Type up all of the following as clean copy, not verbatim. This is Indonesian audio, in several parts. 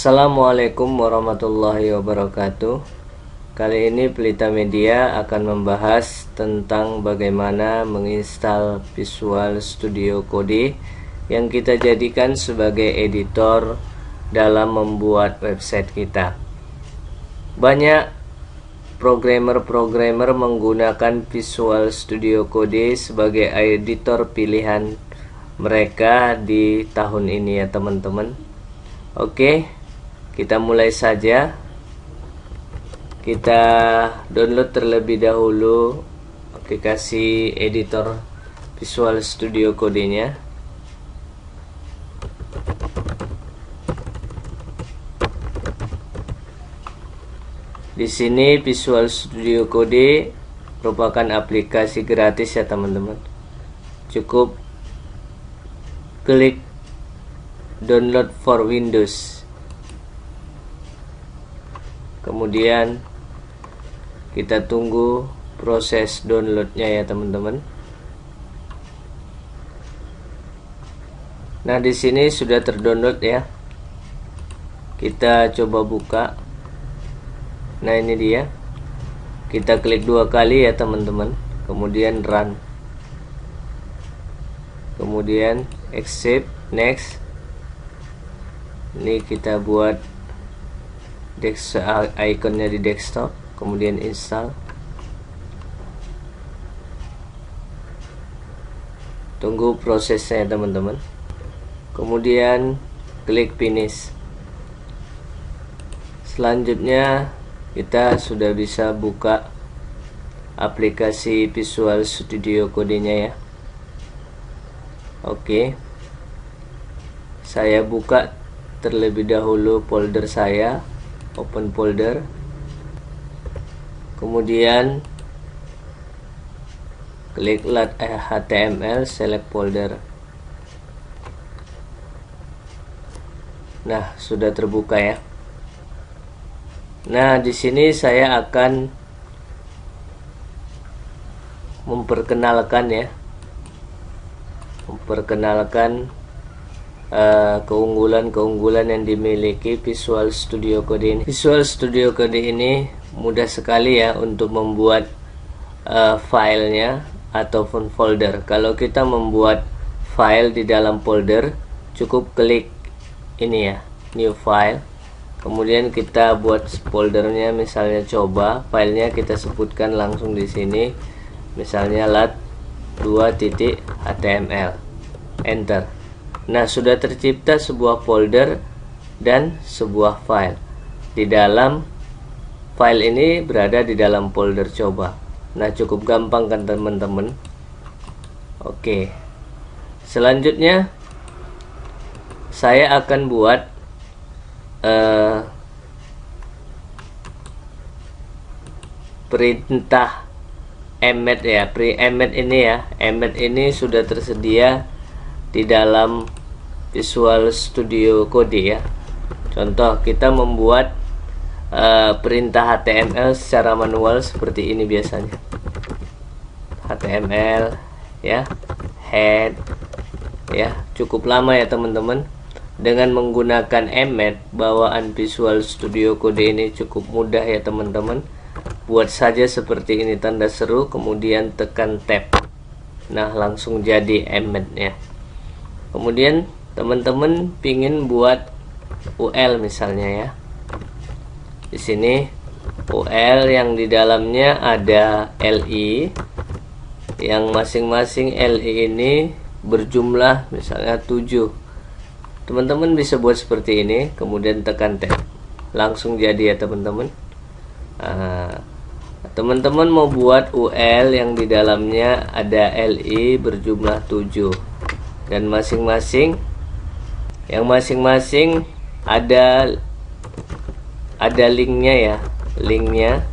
Assalamualaikum warahmatullahi wabarakatuh. Kali ini Pelita Media akan membahas tentang bagaimana menginstal Visual Studio Code yang kita jadikan sebagai editor dalam membuat website kita. Banyak programmer menggunakan Visual Studio Code sebagai editor pilihan mereka di tahun ini ya teman-teman. Oke, kita mulai saja. Kita download terlebih dahulu aplikasi editor Visual Studio Code-nya. Di sini Visual Studio Code merupakan aplikasi gratis ya teman-teman. Cukup klik download for Windows, kemudian kita tunggu proses downloadnya ya teman-teman. Nah, di sini sudah terdownload ya. Kita coba buka. Nah, ini dia. Kita klik 2 kali ya teman-teman, kemudian run, kemudian accept, next. Ini kita buat ikonnya di desktop, kemudian install. Tunggu prosesnya teman-teman. Kemudian klik finish. Selanjutnya kita sudah bisa buka aplikasi Visual Studio Code-nya ya. Oke. Saya buka terlebih dahulu folder saya, open folder, kemudian klik load HTML, select folder. Nah, sudah terbuka ya. Nah, di sini saya akan memperkenalkan keunggulan-keunggulan yang dimiliki Visual Studio Code ini. Visual Studio Code ini mudah sekali ya untuk membuat filenya ataupun folder. Kalau kita membuat file di dalam folder, cukup klik ini ya, new file. Kemudian kita buat foldernya, misalnya coba, filenya kita sebutkan langsung di sini, misalnya lat2.html, enter. Nah, sudah tercipta sebuah folder dan sebuah file. Di dalam file ini berada di dalam folder coba. Nah, cukup gampang kan teman-teman. Oke. Selanjutnya saya akan buat perintah embed ya. Embed ini ya. Embed ini sudah tersedia di dalam Visual Studio Code ya. Contoh, kita membuat perintah HTML secara manual seperti ini biasanya. HTML ya, head ya, cukup lama ya teman-teman. Dengan menggunakan embed bawaan Visual Studio Code ini cukup mudah ya teman-teman. Buat saja seperti ini, tanda seru, kemudian tekan tab. Nah, langsung jadi embednya. Kemudian teman-teman pingin buat UL misalnya ya. Di sini UL yang di dalamnya ada LI, yang masing-masing LI ini berjumlah misalnya 7. Teman-teman bisa buat seperti ini, kemudian tekan tab, langsung jadi ya teman-teman. Teman-teman mau buat UL yang di dalamnya ada LI berjumlah 7, dan masing-masing ada linknya ya, linknya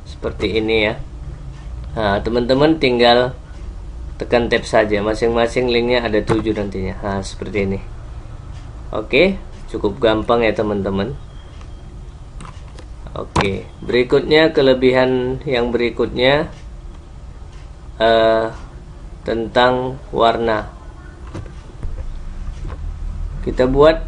seperti ini ya. Nah, teman-teman tinggal tekan tab saja, masing-masing linknya ada 7 nantinya. Nah, seperti ini. Oke, cukup gampang ya teman-teman. Oke, berikutnya kelebihan yang berikutnya tentang warna. kita buat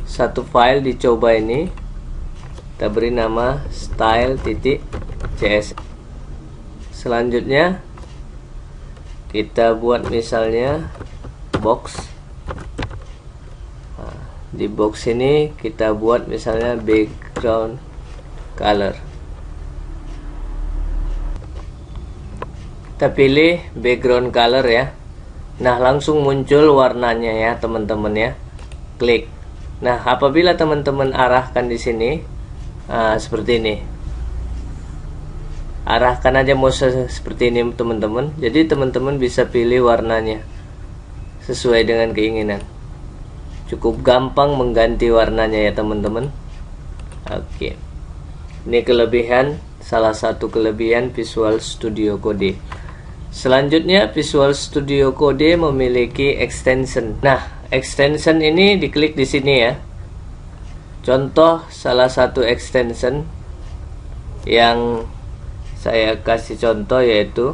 satu file dicoba ini, kita beri nama style.cs. Selanjutnya kita buat misalnya box. Nah, di box ini kita buat misalnya background color. Kita pilih background color ya. Nah, langsung muncul warnanya ya teman-teman ya. Klik. Nah, apabila teman-teman arahkan di sini seperti ini, arahkan aja mouse seperti ini teman-teman. Jadi teman-teman bisa pilih warnanya sesuai dengan keinginan. Cukup gampang mengganti warnanya ya teman-teman. Oke, ini kelebihan, salah satu kelebihan Visual Studio Code. Selanjutnya, Visual Studio Code memiliki extension. Nah, extension ini diklik di sini ya. Contoh salah satu extension yang saya kasih contoh yaitu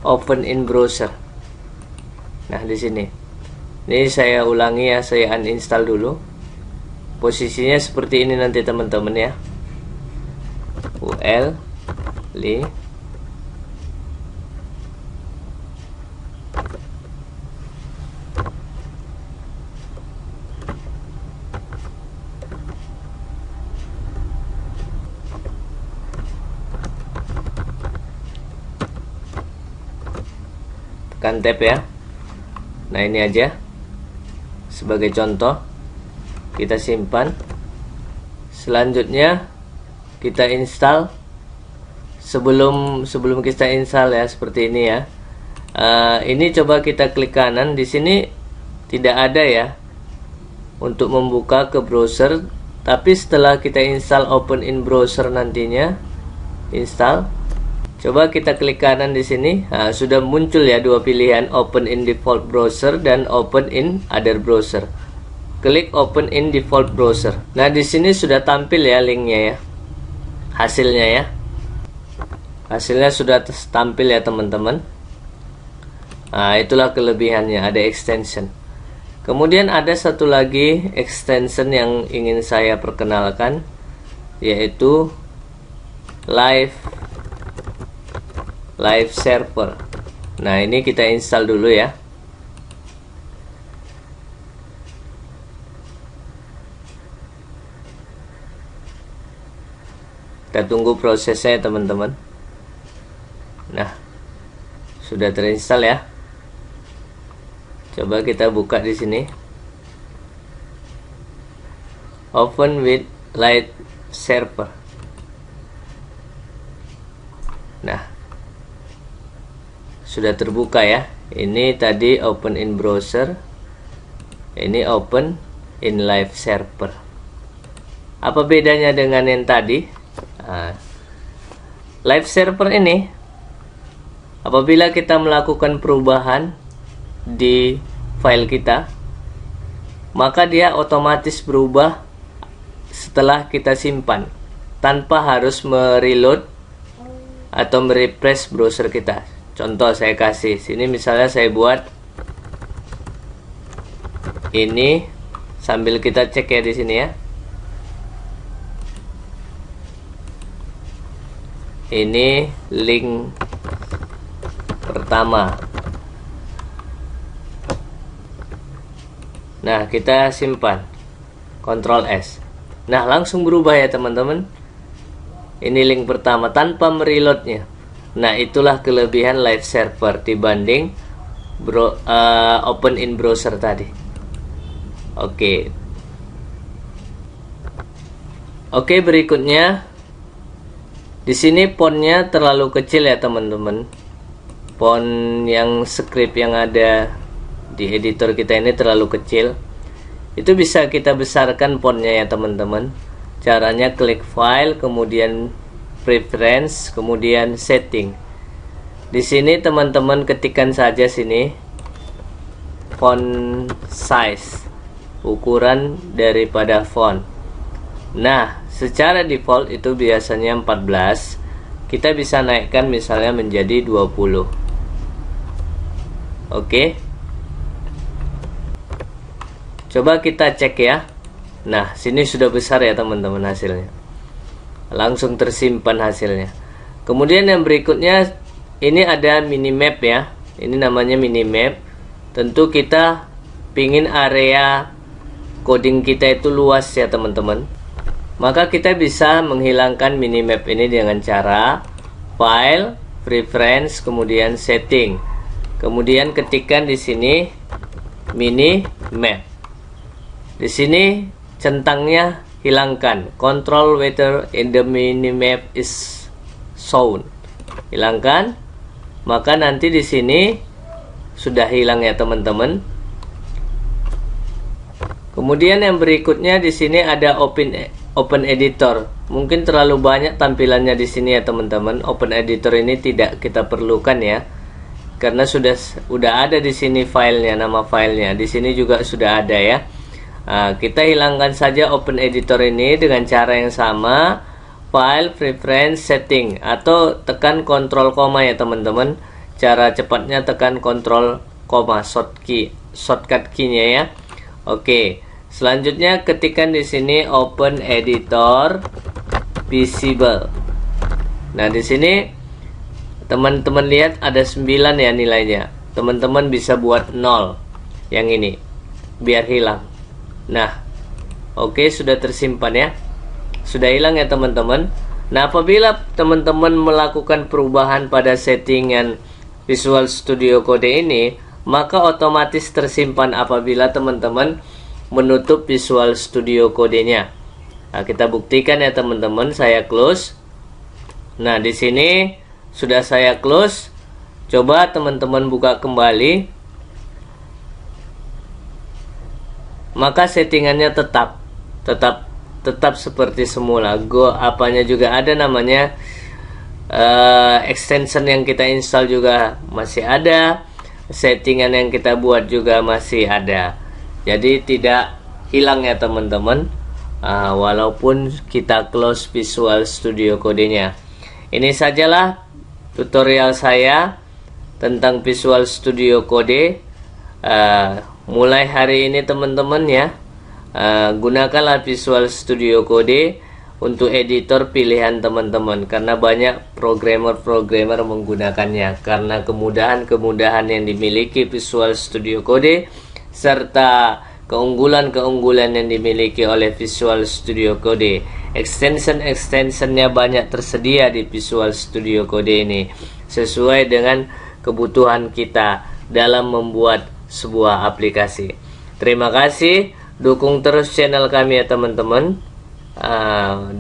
Open in Browser. Nah, di sini. Ini saya ulangi ya, saya uninstall dulu. Posisinya seperti ini nanti teman-teman ya. UL li tekan tab ya. Nah, ini aja sebagai contoh, kita simpan. Selanjutnya kita install. Sebelum kita install ya, seperti ini ya. Ini coba kita klik kanan. Di sini tidak ada ya untuk membuka ke browser, tapi setelah kita install Open in Browser nantinya install, coba kita klik kanan di sini. Sudah muncul ya dua pilihan, Open in Default Browser dan Open in Other Browser. Klik Open in Default Browser. Nah, di sini sudah tampil ya linknya ya. Hasilnya ya. Hasilnya sudah tampil ya teman-teman. Nah, itulah kelebihannya, ada extension. Kemudian ada satu lagi extension yang ingin saya perkenalkan, yaitu Live Server. Nah, ini kita install dulu ya. Kita tunggu prosesnya teman-teman. Nah, sudah terinstall ya. Coba kita buka di sini. Open with Live Server. Nah, sudah terbuka ya. Ini tadi Open in Browser. Ini Open in Live Server. Apa bedanya dengan yang tadi? Live Server ini, apabila kita melakukan perubahan di file kita, maka dia otomatis berubah setelah kita simpan, tanpa harus mereload atau merefresh browser kita. Contoh saya kasih sini, misalnya saya buat ini sambil kita cek ya di sini ya. Ini link pertama. Nah, kita simpan, Ctrl S. Nah, langsung berubah ya teman-teman. Ini link pertama tanpa mereloadnya. Nah, itulah kelebihan Live Server dibanding Open in Browser tadi. Oke, berikutnya. Di sini fontnya terlalu kecil ya teman-teman. Font yang script yang ada di editor kita ini terlalu kecil. Itu bisa kita besarkan fontnya ya teman-teman. Caranya klik file, kemudian preference, kemudian setting. Di sini teman-teman ketikkan saja sini font size, ukuran daripada font. Nah, secara default itu biasanya 14. Kita bisa naikkan misalnya menjadi 20. Oke. Coba kita cek ya. Nah, sini sudah besar ya teman-teman hasilnya. Langsung tersimpan hasilnya. Kemudian yang berikutnya ini ada minimap ya. Ini namanya minimap. Tentu kita pingin area coding kita itu luas ya teman-teman. Maka kita bisa menghilangkan minimap ini dengan cara file, preference, kemudian setting. Kemudian ketikkan di sini minimap. Di sini centangnya hilangkan. Control whether in the minimap is shown. Hilangkan. Maka nanti di sini sudah hilang ya teman-teman. Kemudian yang berikutnya di sini ada open editor. Mungkin terlalu banyak tampilannya di sini ya teman-teman. Open editor ini tidak kita perlukan ya. Karena sudah ada di sini filenya, nama filenya. Di sini juga sudah ada ya. Kita hilangkan saja open editor ini dengan cara yang sama, file, preference, setting, atau tekan kontrol koma ya teman-teman. Cara cepatnya tekan kontrol koma, shortcut key-nya ya. Oke, selanjutnya ketikkan di sini open editor visible. Nah, di sini teman-teman lihat ada 9 ya nilainya. Teman-teman bisa buat 0 yang ini biar hilang. Nah, oke, sudah tersimpan ya. Sudah hilang ya teman-teman. Nah, apabila teman-teman melakukan perubahan pada settingan Visual Studio Code ini, maka otomatis tersimpan apabila teman-teman menutup Visual Studio Code-nya. Nah, kita buktikan ya teman-teman. Saya close. Nah, di sini sudah saya close. Coba teman-teman buka kembali. Maka settingannya tetap seperti semula. Apanya juga ada namanya, extension yang kita install juga masih ada, settingan yang kita buat juga masih ada. Jadi tidak hilang ya teman-teman, walaupun kita close Visual Studio Code-nya. Ini sajalah tutorial saya tentang Visual Studio Code. Mulai hari ini teman-teman ya, gunakanlah Visual Studio Code untuk editor pilihan teman-teman, karena banyak programmer menggunakannya karena kemudahan-kemudahan yang dimiliki Visual Studio Code serta keunggulan-keunggulan yang dimiliki oleh Visual Studio Code. Extension-extensionnya banyak tersedia di Visual Studio Code ini sesuai dengan kebutuhan kita dalam membuat sebuah aplikasi. Terima kasih, dukung terus channel kami ya teman-teman,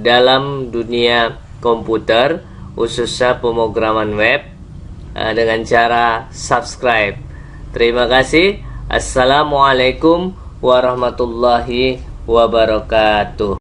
dalam dunia komputer khususnya pemrograman web, dengan cara subscribe. Terima kasih. Assalamualaikum warahmatullahi wabarakatuh.